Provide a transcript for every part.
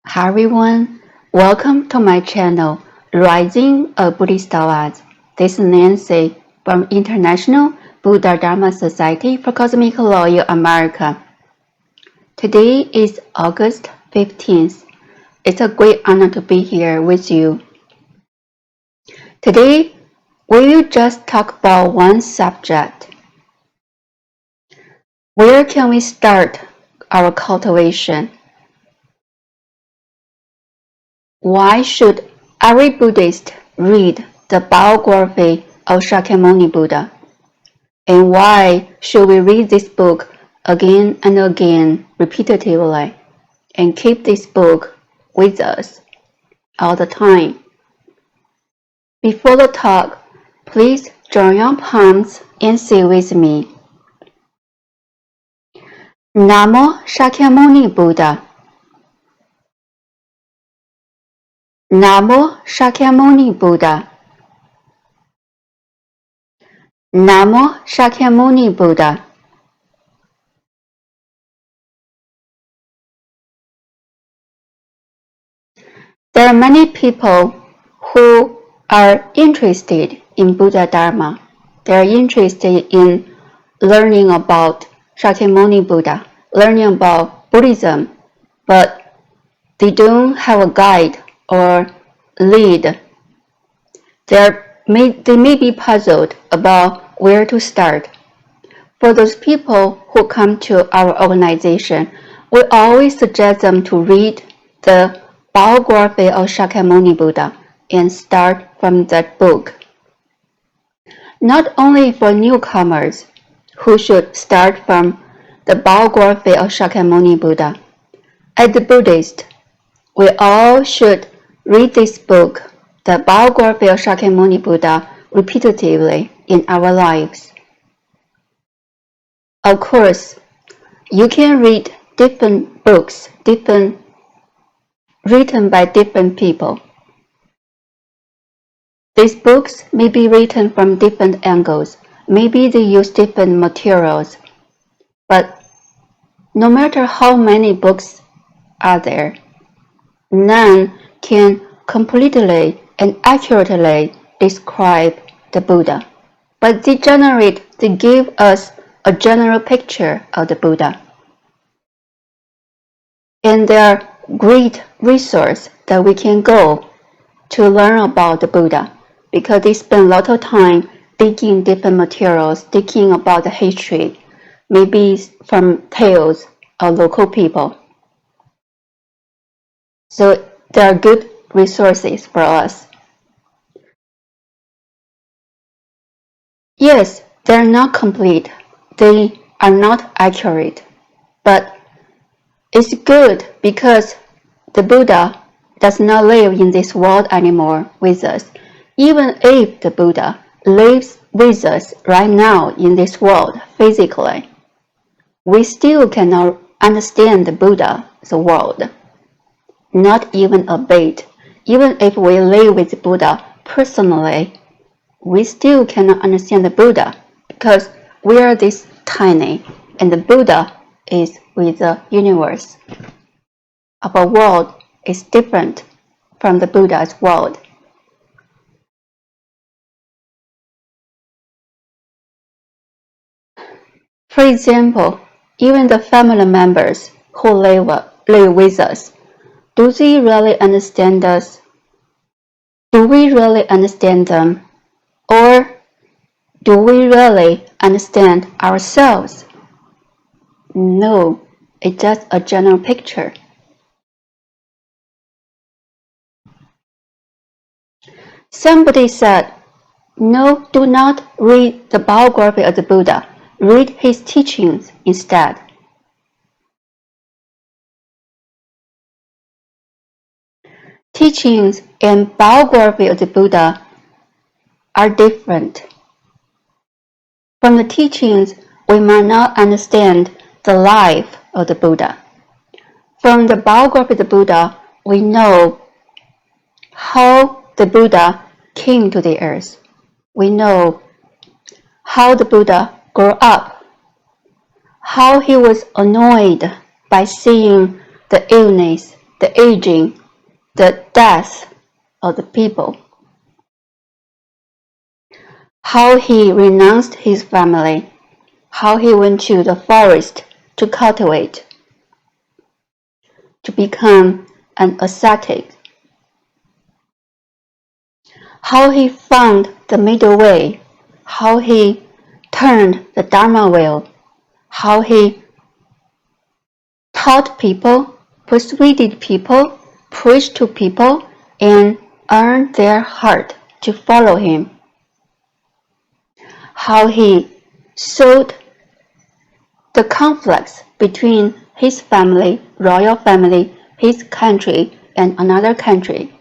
Hi everyone, welcome to my channel, Rising a Buddhist Thought. This is Nancy from International Buddha Dharma Society for Cosmic Law in America. Today is August 15th. It's a great honor to be here with you. Today, we will just talk about one subject. Where can we start our cultivation? Why should every Buddhist read the biography of Shakyamuni Buddha? And why should we read this book again and again repetitively and keep this book with us all the time? Before the talk, please join your palms and say with me. Namo Shakyamuni Buddha. Namo Shakyamuni Buddha. Namo Shakyamuni Buddha. There are many people who are interested in Buddha Dharma. They are interested in learning about Shakyamuni Buddha, learning about Buddhism, but they don't have a guide or lead. They may be puzzled about where to start. For those people who come to our organization, we always suggest them to read the Biography of Shakyamuni Buddha and start from that book. Not only for newcomers who should start from the Biography of Shakyamuni Buddha. As the Buddhist, we all should read this book, the Biography of Shakyamuni Buddha, repeatedly in our lives. Of course, you can read different books, written by different people. These books may be written from different angles. Maybe they use different materials. But no matter how many books are there, none can completely and accurately describe the Buddha. But they give us a general picture of the Buddha. And they are great resource that we can go to learn about the Buddha, because they spend a lot of time digging different materials, digging about the history, maybe from tales of local people. So they are good resources for us. Yes, they are not complete. They are not accurate. But it's good because the Buddha does not live in this world anymore with us. Even if the Buddha lives with us right now in this world physically, we still cannot understand the Buddha's world. Not even a bit. Even if we live with the Buddha personally, we still cannot understand the Buddha because we are this tiny and the Buddha is with the universe. Our world is different from the Buddha's world. For example, even the family members who live with us, do they really understand us? Do we really understand them? Or do we really understand ourselves? No, it's just a general picture. Somebody said, no, do not read the biography of the Buddha. Read his teachings instead. Teachings and biography of the Buddha are different. From the teachings, we might not understand the life of the Buddha. From the biography of the Buddha, we know how the Buddha came to the earth. We know how the Buddha grew up, how he was annoyed by seeing the illness, the aging, the death of the people. How he renounced his family, how he went to the forest to cultivate, to become an ascetic, how he found the middle way, how he turned the Dharma wheel, how he taught people, persuaded people, preached to people, and earned their heart to follow him. How he solved the conflicts between his family, royal family, his country, and another country.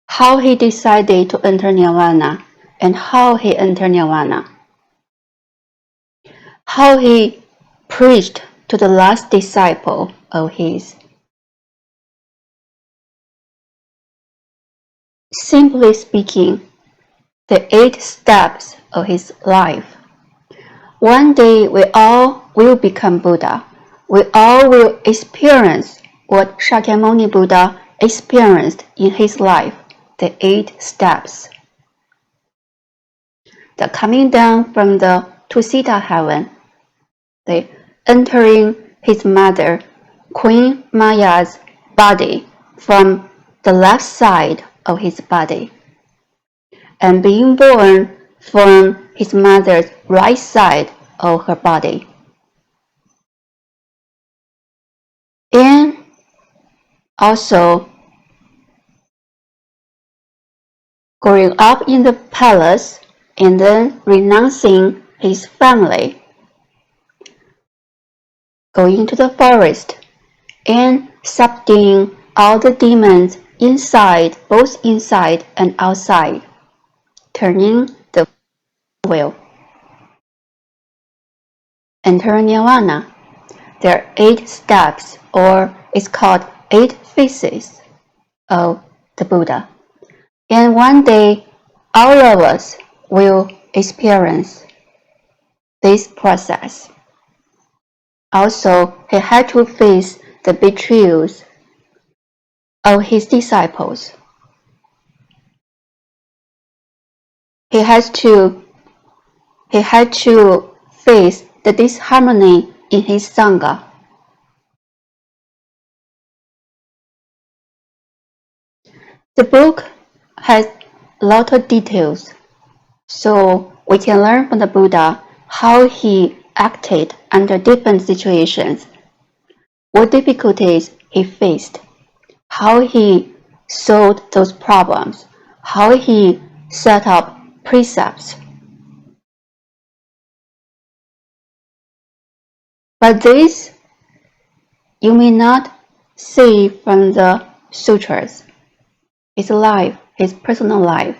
How he decided to enter Nirvana, and how he entered Nirvana. How he preached to the last disciple of his. Simply speaking, the 8 steps of his life. One day we all will become Buddha. We all will experience what Shakyamuni Buddha experienced in his life, the 8 steps. The coming down from the Tusita heaven, the entering his mother, Queen Maya's body from the left side of his body, and being born from his mother's right side of her body. And also growing up in the palace and then renouncing his family, going to the forest and subduing all the demons inside, both inside and outside, turning the wheel. Enter Nirvana. There are 8 steps, or it's called 8 phases of the Buddha. And one day, all of us will experience this process. Also, he had to face the betrayals of his disciples. He had to face the disharmony in his Sangha. The book has a lot of details, so we can learn from the Buddha how he acted under different situations, what difficulties he faced, how he solved those problems, how he set up precepts. But this you may not see from the sutras. His life, his personal life.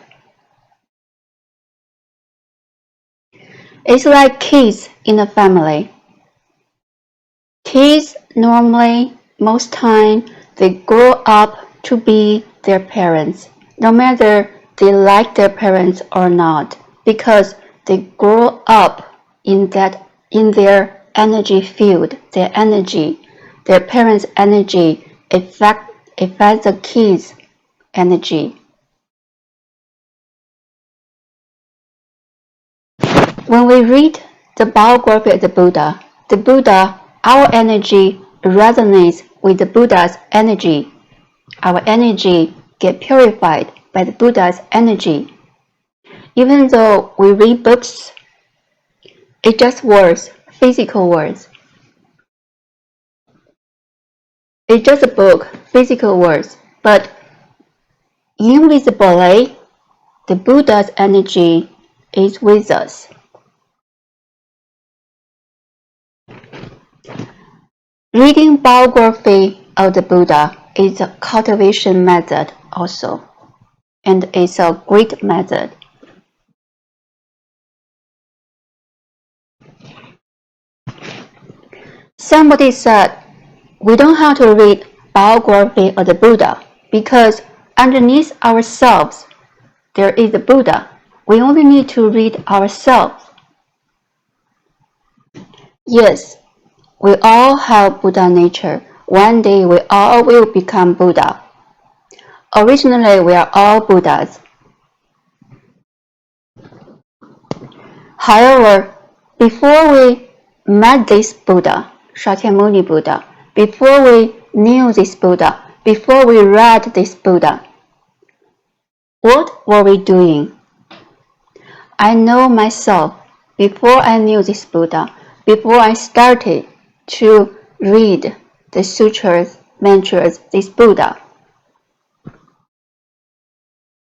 It's like kids in a family. Kids normally, most time, they grow up to be their parents, no matter they like their parents or not, because they grow up in their energy field, their energy, their parents' energy affects the kids' energy. When we read the biography of the Buddha, our energy resonates with the Buddha's energy. Our energy gets purified by the Buddha's energy. Even though we read books, it's just words, physical words. It's just a book, physical words, but invisibly, the Buddha's energy is with us. Reading biography of the Buddha is a cultivation method also, and it's a great method. Somebody said, we don't have to read biography of the Buddha because underneath ourselves there is the Buddha. We only need to read ourselves. Yes, we all have Buddha nature. One day we all will become Buddha. Originally, we are all Buddhas. However, before we met this Buddha, Shakyamuni Buddha, before we knew this Buddha, before we read this Buddha, what were we doing? I know myself before I knew this Buddha, before I started to read the sutras, mantras, this Buddha.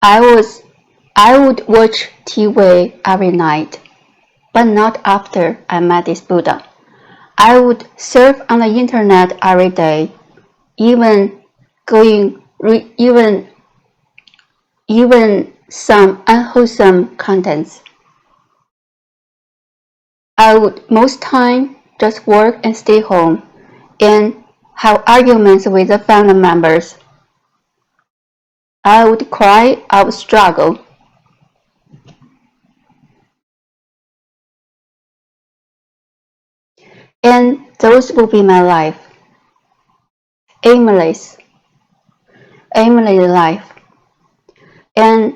I would watch TV every night, but not after I met this Buddha. I would surf on the internet every day, even some unwholesome contents. I would most time just work and stay home and have arguments with the family members. I would cry, I would struggle. And those would be my life. Aimless life. And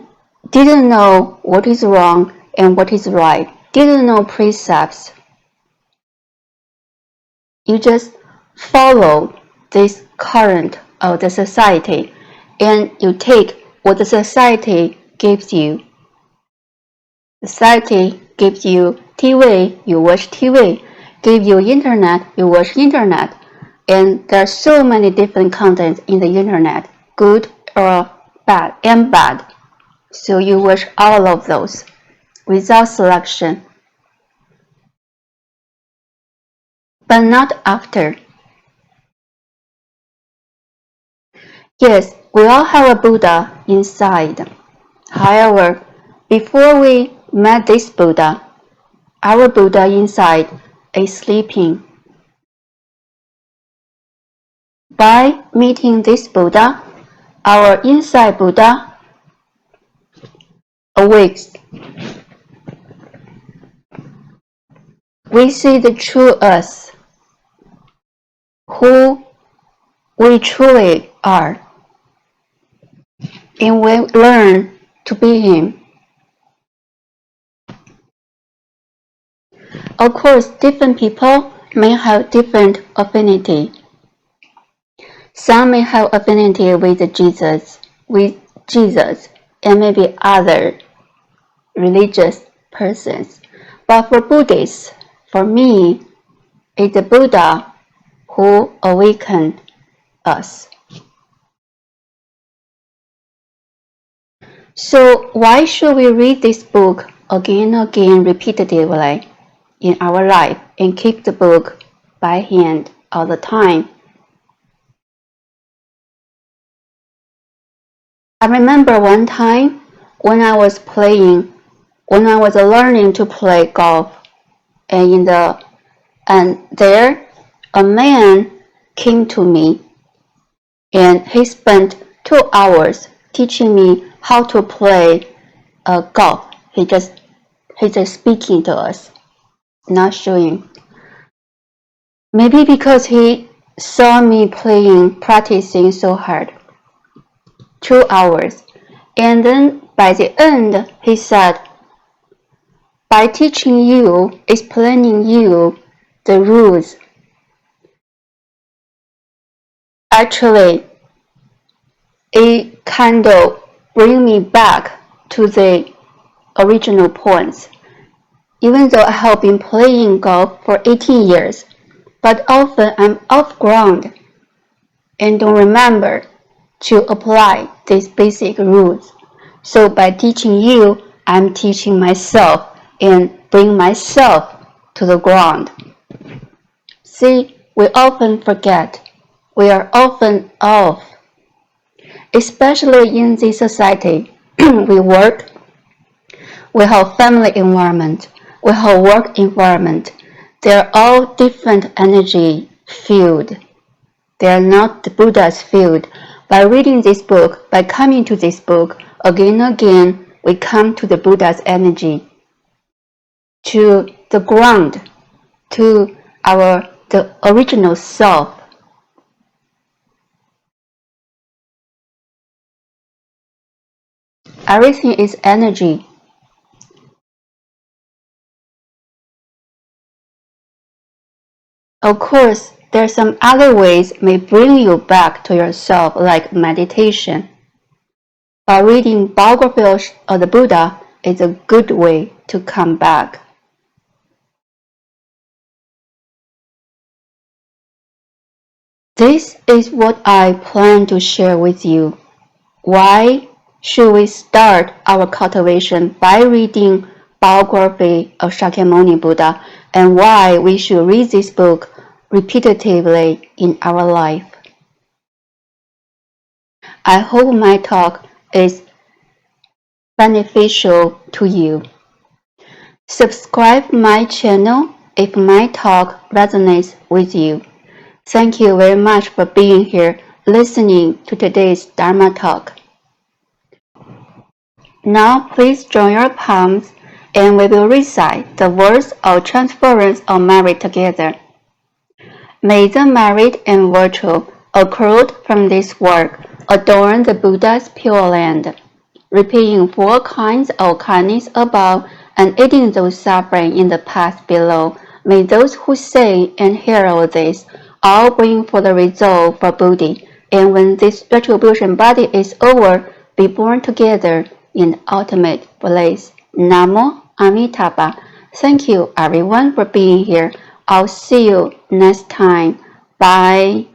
didn't know what is wrong and what is right. Didn't know precepts. You just follow this current of the society and you take what the society gives you. Society gives you TV, you watch TV. Give you internet, you watch internet. And there are so many different contents in the internet, good or bad and bad. So you watch all of those without selection. But not after. Yes, we all have a Buddha inside. However, before we met this Buddha, our Buddha inside is sleeping. By meeting this Buddha, our inside Buddha awakes. We see the true us, who we truly are, and we learn to be him. Of course, different people may have different affinity. Some may have affinity with Jesus, and maybe other religious persons. But for Buddhists, for me, it's the Buddha who awakened us. So why should we read this book again and again repeatedly in our life and keep the book by hand all the time? I remember one time when I was learning to play golf, and there a man came to me and he spent 2 hours teaching me how to play golf. He just speaking to us, not showing. Maybe because he saw me practicing so hard. 2 hours. And then by the end, he said, by teaching you, explaining you the rules, actually, it kind of bring me back to the original points. Even though I have been playing golf for 18 years, but often I'm off ground and don't remember to apply these basic rules. So by teaching you, I'm teaching myself and bring myself to the ground. See, we often forget. We are often off. Especially in this society, we work, we have family environment, we have work environment. They're all different energy field. They are not the Buddha's field. By reading this book, by coming to this book, again and again, we come to the Buddha's energy, to the ground, to the original self. Everything is energy. Of course, there are some other ways may bring you back to yourself like meditation. But reading Biography of the Buddha is a good way to come back. This is what I plan to share with you. Why should we start our cultivation by reading Biography of Shakyamuni Buddha, and why we should read this book repetitively in our life? I hope my talk is beneficial to you. Subscribe my channel if my talk resonates with you. Thank you very much for being here listening to today's Dharma talk. Now please join your palms and we will recite the words of transference of merit together. May the merit and virtue accrued from this work adorn the Buddha's Pure Land, repaying 4 kinds of kindness above and aiding those suffering in the path below. May those who say and hear all this all bring for the result for Buddha, and when this retribution body is over, be born together in ultimate bliss. Namo Amitabha. Thank you everyone for being here. I'll see you next time. Bye.